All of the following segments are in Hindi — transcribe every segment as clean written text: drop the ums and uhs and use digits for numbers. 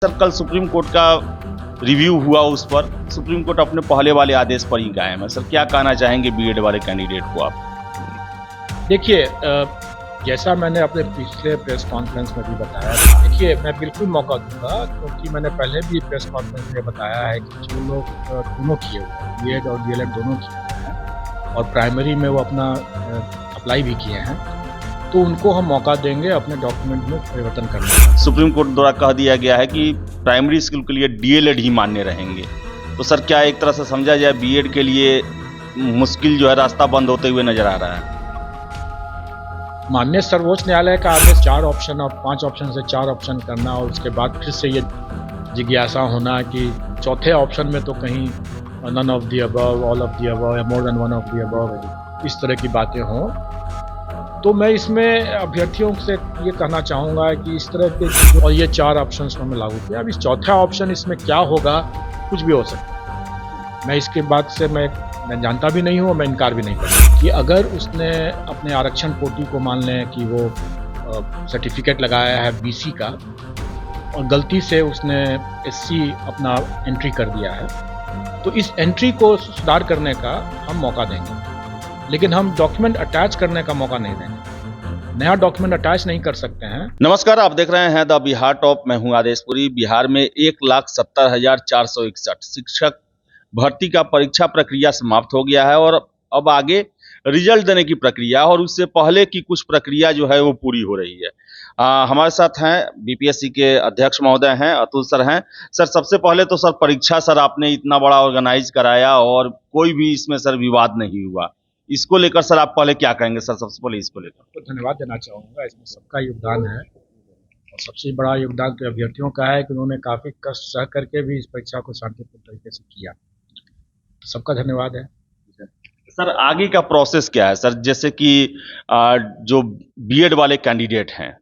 सर कल सुप्रीम कोर्ट का रिव्यू हुआ, उस पर सुप्रीम कोर्ट अपने पहले वाले आदेश पर ही कायम है। सर क्या कहना चाहेंगे बीएड वाले कैंडिडेट को आप? देखिए, जैसा मैंने अपने पिछले प्रेस कॉन्फ्रेंस में भी बताया था, देखिए मैं बिल्कुल मौका दूंगा, क्योंकि मैंने पहले भी प्रेस कॉन्फ्रेंस में बताया है कि जो लोग दोनों किए हुए हैं, बीएड और डीएलएड दोनों किए हुए हैं और प्राइमरी में वो अपना अप्लाई भी किए हैं, तो उनको हम मौका देंगे अपने डॉक्यूमेंट में परिवर्तन करने का। सुप्रीम कोर्ट द्वारा कह दिया गया है कि प्राइमरी स्कूल के लिए डीएलएड ही मान्य रहेंगे, तो सर क्या एक तरह से समझा जाए बीएड के लिए मुश्किल जो है रास्ता बंद होते हुए नजर आ रहा है? माननीय सर्वोच्च न्यायालय का आदेश 4 ऑप्शन और 5 ऑप्शन से 4 ऑप्शन करना और उसके बाद फिर से ये जिज्ञासा होना कि चौथे ऑप्शन में तो कहीं none of the above, all of the above या more than one of the above, इस तरह की बातें हों, तो मैं इसमें अभ्यर्थियों से ये कहना चाहूँगा कि इस तरह के और ये 4 ऑप्शंस हमें लागू किया। अब इस चौथा ऑप्शन इसमें क्या होगा, कुछ भी हो सकता है। मैं इसके बाद से मैं जानता भी नहीं हूँ और मैं इनकार भी नहीं करूँगा कि अगर उसने अपने आरक्षण कोटि को मान लें कि वो सर्टिफिकेट लगाया है बीसी का और गलती से उसने एससी अपना एंट्री कर दिया है, तो इस एंट्री को सुधार करने का हम मौका देंगे, लेकिन हम डॉक्यूमेंट अटैच करने का मौका नहीं देंगे। नया डॉक्यूमेंट अटैच नहीं कर सकते हैं। नमस्कार, आप देख रहे हैं द बिहार टॉप। मैं हूं आदेशपुरी। बिहार में 1,70,461 शिक्षक भर्ती का परीक्षा प्रक्रिया समाप्त हो गया है और अब आगे रिजल्ट देने की प्रक्रिया और उससे पहले की कुछ प्रक्रिया जो है वो पूरी हो रही है। हमारे साथ हैं बीपीएससी के अध्यक्ष महोदय हैं, अतुल सर हैं। सर सबसे पहले तो सर परीक्षा सर आपने इतना बड़ा ऑर्गेनाइज कराया और कोई भी इसमें सर विवाद नहीं हुआ, इसको लेकर सर आप पहले क्या कहेंगे? सर सबसे पहले इसको लेकर तो धन्यवाद देना चाहूँगा। इसमें सबका योगदान है और सबसे बड़ा योगदान तो अभ्यर्थियों का है कि उन्होंने काफ़ी कष्ट सह करके भी इस परीक्षा को शांतिपूर्ण तरीके से किया। तो सबका धन्यवाद है। सर आगे का प्रोसेस क्या है सर? जैसे कि जो बीएड वाले कैंडिडेट हैं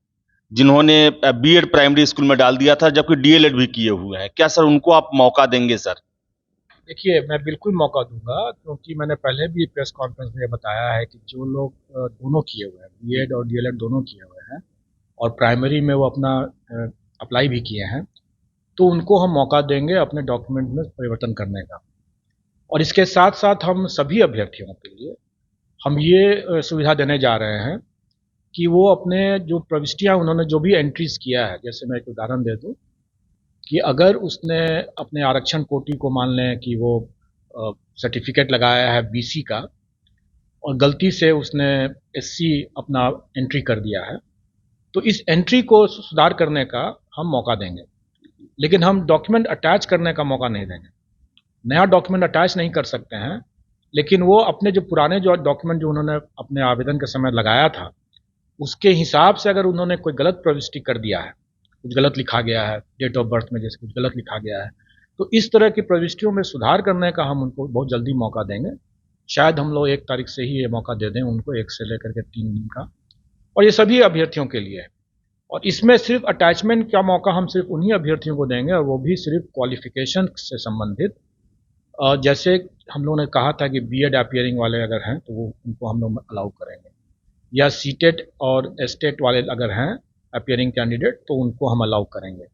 जिन्होंने बीएड प्राइमरी स्कूल में डाल दिया था जबकि डीएलएड भी किए हुए हैं, क्या सर उनको आप मौका देंगे? सर देखिए, मैं बिल्कुल मौका दूंगा, क्योंकि मैंने पहले भी प्रेस कॉन्फ्रेंस में बताया है कि जो लोग दोनों किए हुए हैं, बीएड और डीएलएड दोनों किए हुए हैं और प्राइमरी में वो अपना अप्लाई भी किए हैं, तो उनको हम मौका देंगे अपने डॉक्यूमेंट में परिवर्तन करने का। और इसके साथ साथ हम सभी अभ्यर्थियों के लिए हम ये सुविधा देने जा रहे हैं कि वो अपने जो प्रविष्टियाँ उन्होंने जो भी एंट्रीज किया है, जैसे मैं एक उदाहरण दे दूँ कि अगर उसने अपने आरक्षण कोटि को मान लें कि वो सर्टिफिकेट लगाया है बीसी का और गलती से उसने एससी अपना एंट्री कर दिया है, तो इस एंट्री को सुधार करने का हम मौका देंगे, लेकिन हम डॉक्यूमेंट अटैच करने का मौका नहीं देंगे। नया डॉक्यूमेंट अटैच नहीं कर सकते हैं, लेकिन वो अपने जो पुराने जो डॉक्यूमेंट जो उन्होंने अपने आवेदन के समय लगाया था, उसके हिसाब से अगर उन्होंने कोई गलत प्रविष्टि कर दिया है, कुछ गलत लिखा गया है, डेट ऑफ बर्थ में जैसे कुछ गलत लिखा गया है, तो इस तरह की प्रविष्टियों में सुधार करने का हम उनको बहुत जल्दी मौका देंगे। शायद हम लोग 1 तारीख से ही ये मौका दे दें उनको, 1 से लेकर के 3 दिन का, और ये सभी अभ्यर्थियों के लिए है। और इसमें सिर्फ अटैचमेंट का मौका हम सिर्फ उन्हीं अभ्यर्थियों को देंगे और वो भी सिर्फ क्वालिफिकेशन से संबंधित। जैसे हम लोगों ने कहा था कि बीएड अपीयरिंग वाले अगर हैं तो वो उनको हम लोग अलाउ करेंगे, या सीटेट और एस्टेट वाले अगर हैं अपीयरिंग कैंडिडेट तो उनको हम अलाउ करेंगे।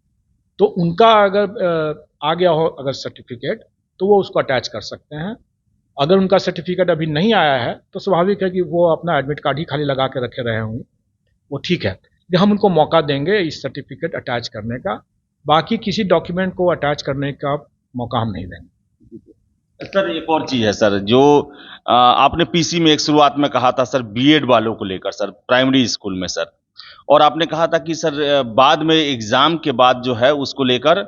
तो उनका अगर आ गया हो अगर सर्टिफिकेट, तो वो उसको अटैच कर सकते हैं। अगर उनका सर्टिफिकेट अभी नहीं आया है तो स्वाभाविक है कि वो अपना एडमिट कार्ड ही खाली लगा के रखे रहे होंगे, वो ठीक है, लेकिन हम उनको मौका देंगे इस सर्टिफिकेट अटैच करने का। बाकी किसी डॉक्यूमेंट को अटैच करने का मौका हम नहीं देंगे। सर एक और चीज है सर, जो आपने पीसी में एक शुरुआत में कहा था सर बीएड वालों को लेकर सर प्राइमरी स्कूल में सर, और आपने कहा था कि सर बाद में एग्जाम के बाद जो है उसको लेकर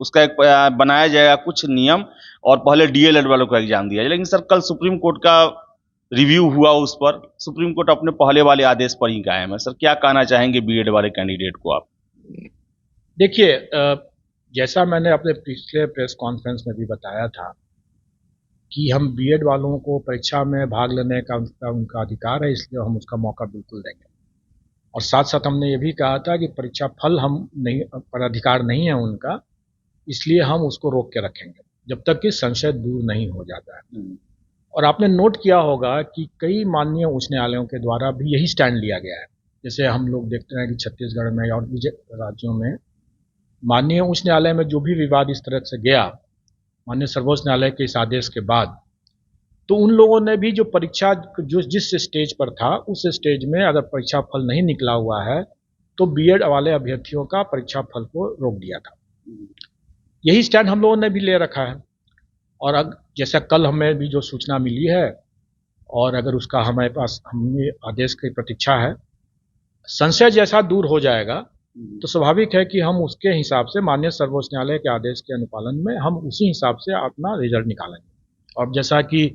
उसका एक बनाया जाएगा कुछ नियम और पहले डीएलएड वालों को एग्जाम दिया जाए। लेकिन सर कल सुप्रीम कोर्ट का रिव्यू हुआ, उस पर सुप्रीम कोर्ट अपने पहले वाले आदेश पर ही कायम है। सर क्या कहना चाहेंगे बीएड वाले कैंडिडेट को आप? देखिए, जैसा मैंने अपने पिछले प्रेस कॉन्फ्रेंस में भी बताया था कि हम बीएड वालों को परीक्षा में भाग लेने का उनका अधिकार है, इसलिए हम उसका मौका बिल्कुल देंगे। और साथ साथ हमने ये भी कहा था कि परीक्षा फल हम नहीं पर अधिकार नहीं है उनका, इसलिए हम उसको रोक के रखेंगे जब तक कि संशय दूर नहीं हो जाता है। और आपने नोट किया होगा कि कई माननीय उच्च न्यायालयों के द्वारा भी यही स्टैंड लिया गया है। जैसे हम लोग देखते हैं कि छत्तीसगढ़ में और राज्यों में माननीय उच्च न्यायालय में जो भी विवाद इस तरह से गया, माननीय सर्वोच्च न्यायालय के इस आदेश के बाद, तो उन लोगों ने भी जो परीक्षा जो जिस स्टेज पर था उस स्टेज में अगर परीक्षा फल नहीं निकला हुआ है तो बीएड वाले अभ्यर्थियों का परीक्षा फल को रोक दिया था। यही स्टैंड हम लोगों ने भी ले रखा है। और जैसा कल हमें भी जो सूचना मिली है और अगर उसका हमारे पास हमें आदेश की प्रतीक्षा है, संशय जैसा दूर हो जाएगा तो स्वाभाविक है कि हम उसके हिसाब से माननीय सर्वोच्च न्यायालय के आदेश के अनुपालन में हम उसी हिसाब से अपना रिजल्ट निकालेंगे। और जैसा कि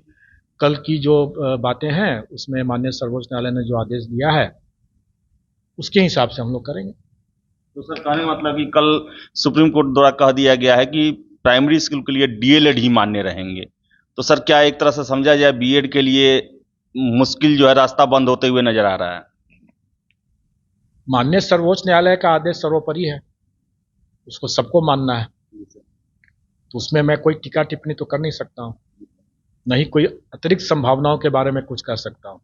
कल की जो बातें हैं उसमें माननीय सर्वोच्च न्यायालय ने जो आदेश दिया है उसके हिसाब से हम लोग करेंगे। तो सर कहने का मतलब कि कल सुप्रीम कोर्ट द्वारा कह दिया गया है कि प्राइमरी स्कूल के लिए डीएलएड ही मान्य रहेंगे, तो सर क्या एक तरह से समझा जाए बीएड के लिए मुश्किल जो है रास्ता बंद होते हुए नजर आ रहा है? माननीय सर्वोच्च न्यायालय का आदेश सर्वोपरि है, उसको सबको मानना है, तो उसमें मैं कोई टीका टिप्पणी तो कर नहीं सकता हूँ, नहीं कोई अतिरिक्त संभावनाओं के बारे में कुछ कर सकता हूँ,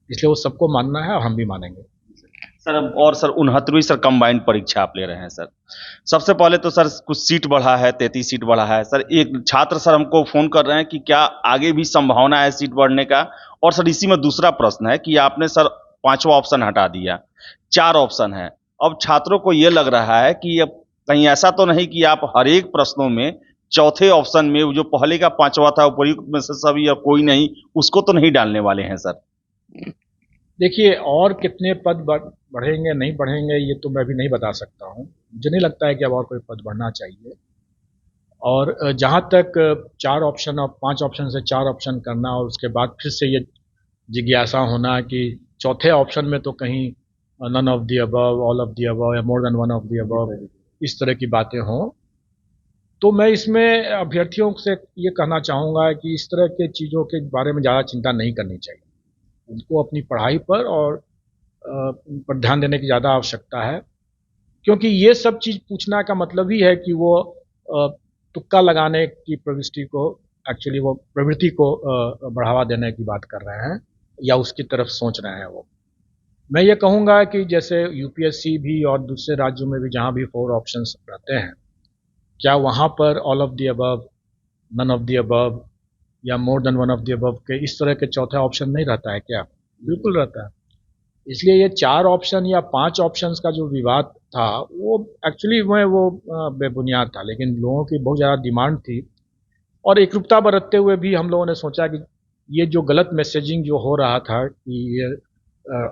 इसलिए वो सबको मानना है और हम भी मानेंगे। सर और सर 69वीं सर कंबाइंड परीक्षा आप ले रहे हैं सर, सबसे पहले तो सर कुछ सीट बढ़ा है, 33 सीट बढ़ा है सर। एक छात्र सर हमको फोन कर रहे हैं कि क्या आगे भी संभावना है सीट बढ़ने का, और सर इसी में दूसरा प्रश्न है कि आपने सर 5वां ऑप्शन हटा दिया, 4 ऑप्शन है। अब छात्रों को यह लग रहा है कि अब कहीं ऐसा तो नहीं कि आप हर एक प्रश्नों में चौथे ऑप्शन में जो पहले का 5वां था उपयुक्त में से सभी या कोई नहीं, उसको तो नहीं डालने वाले हैं सर? देखिए, और कितने पद बढ़ेंगे नहीं बढ़ेंगे ये तो मैं भी नहीं बता सकता हूँ। मुझे नहीं लगता है कि अब और कोई पद बढ़ना चाहिए। और जहाँ तक 4 ऑप्शन और 5 ऑप्शन से 4 ऑप्शन करना और उसके बाद फिर से ये जिज्ञासा होना कि चौथे ऑप्शन में तो कहीं none of the above, all of the above या more than one of the above, इस तरह की बातें हों, तो मैं इसमें अभ्यर्थियों से ये कहना चाहूँगा कि इस तरह के चीज़ों के बारे में ज़्यादा चिंता नहीं करनी चाहिए। उनको अपनी पढ़ाई पर और पर ध्यान देने की ज़्यादा आवश्यकता है, क्योंकि ये सब चीज़ पूछना का मतलब ही है कि वो तुक्का लगाने की प्रवृत्ति को एक्चुअली वो प्रवृत्ति को बढ़ावा देने की बात कर रहे हैं या उसकी तरफ सोच रहे हैं वो। मैं ये कहूँगा कि जैसे यूपीएससी भी और दूसरे राज्यों में भी जहाँ भी 4 ऑप्शंस रहते हैं, क्या वहाँ पर all of the above, none of the above या more than one of the above के इस तरह के चौथा ऑप्शन नहीं रहता है क्या? बिल्कुल रहता है। इसलिए ये 4 ऑप्शन या 5 ऑप्शंस का जो विवाद था वो एक्चुअली में वो बेबुनियाद था, लेकिन लोगों की बहुत ज़्यादा डिमांड थी और एकरूपता बरतते हुए भी हम लोगों ने सोचा कि ये जो गलत मैसेजिंग जो हो रहा था कि ये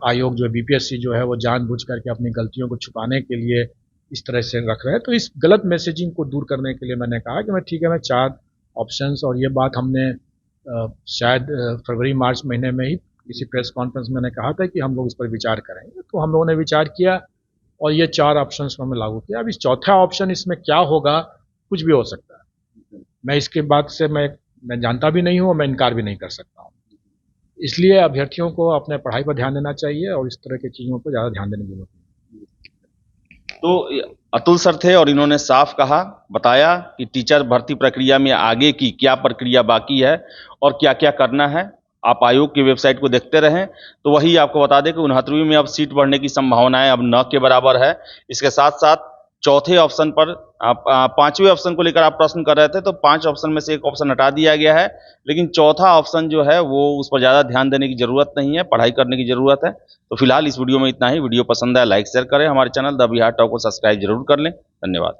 आयोग जो बीपीएससी जो है वो जानबूझ करके अपनी गलतियों को छुपाने के लिए इस तरह से रख रहे हैं, तो इस गलत मैसेजिंग को दूर करने के लिए मैंने कहा कि मैं ठीक है, मैं 4 ऑप्शंस, और ये बात हमने शायद फरवरी मार्च महीने में ही किसी प्रेस कॉन्फ्रेंस में मैंने कहा था कि हम लोग इस पर विचार करेंगे, तो हम लोगों ने विचार किया और ये 4 ऑप्शंस को हमने लागू किया। अब इस चौथा ऑप्शन इसमें क्या होगा, कुछ भी हो सकता है। मैं इसके बाद से मैं जानता भी नहीं हूँ और मैं इनकार भी नहीं कर सकता हूँ। इसलिए अभ्यर्थियों को अपने पढ़ाई पर ध्यान देना चाहिए और इस तरह की चीज़ों पर ज़्यादा ध्यान देने की जरूरत नहीं। तो अतुल सर थे और इन्होंने साफ कहा, बताया कि टीचर भर्ती प्रक्रिया में आगे की क्या प्रक्रिया बाकी है और क्या क्या करना है। आप आयोग की वेबसाइट को देखते रहें, तो वही आपको बता दें कि 69वीं में अब सीट बढ़ने की संभावनाएं अब 9 के बराबर है। इसके साथ साथ चौथे ऑप्शन पर आप 5वें ऑप्शन को लेकर आप प्रश्न कर रहे थे, तो 5 ऑप्शन में से एक ऑप्शन हटा दिया गया है, लेकिन चौथा ऑप्शन जो है वो उस पर ज़्यादा ध्यान देने की ज़रूरत नहीं है, पढ़ाई करने की ज़रूरत है। तो फिलहाल इस वीडियो में इतना ही। वीडियो पसंद आया लाइक शेयर करें, हमारे चैनल द बिहार टॉक को सब्सक्राइब जरूर कर लें। धन्यवाद।